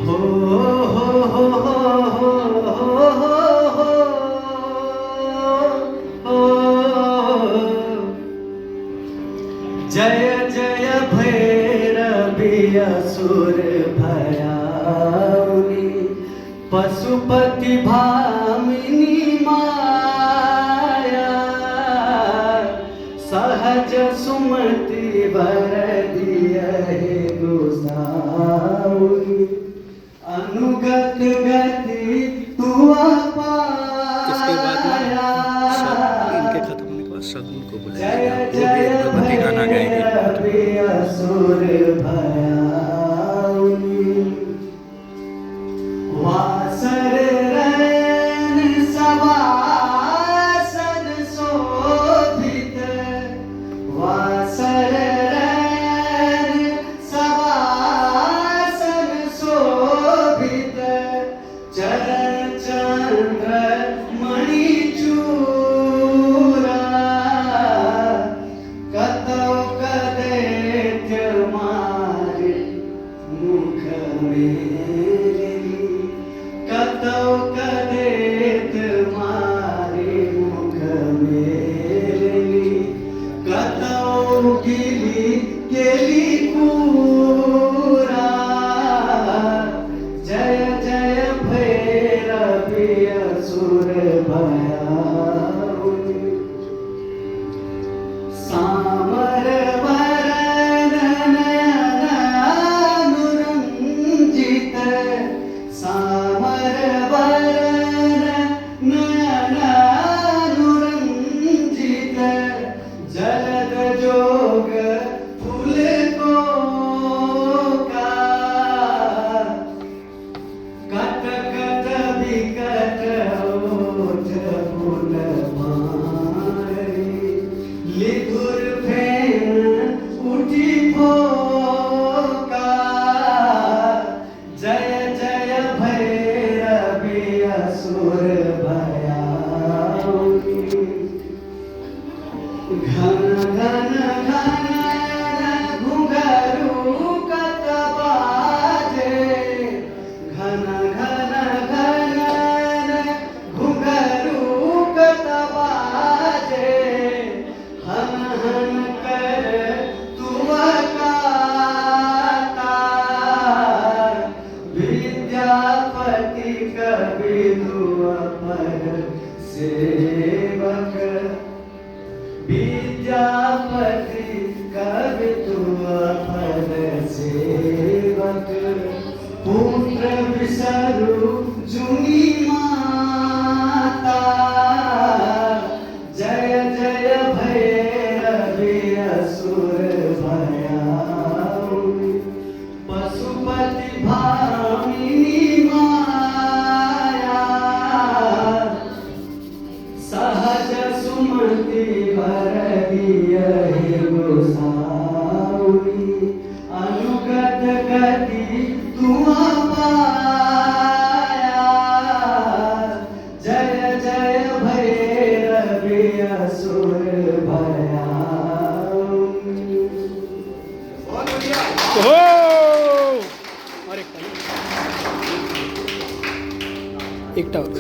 हो हो हो हो हो हो हो हो जय जय भैरवी असुर भयाउनी पशुपति भामिनी माया सहज सुमति वर दियहि गोसाउनी अनुगत गति तू इसके बाद में पाया इनके खत्म होने के बाद शगुन को जय बुलाएंगे, वो भी जय एक भगवती गाना गाएंगे। भैरवी असुर भयाउनी वासर रैन सवासन शोभित वासर रैन सवासन शोभित चरण चंद्र मणिचूरा कतौ कदैत्य मारे मुख मेरी कतौ कदैत मारे मुख मेरी कतौ गिली केली पूरा जय जय भैरवी असुर भयाउनी सामर वरन नयनानुरंजित सामर वरन नयनानुरंजित जलद जोग फूल को का कट कट विकट ओठ फूल मारी लिधुर फेन उठी फोका जय जय भैरवी असुर भयाउनी घन घन घन घुंघरू कत बाजे घन घन घन घुंघरू कत बाजे हन हन कर तुअ काता विद्यापति कवि दुआ पर सेवक विद्यापति कवि तुअ पर सेवक पुत्र विसरु जुनी माता जय जय भैरवी असुर भयाउनी पशुपति भामिनी माया सहज सुमति वर दियहि गोसाउनी अनुगत गति तू पाया जय जय भैरवी असुर भयाउनी हो और एक टावर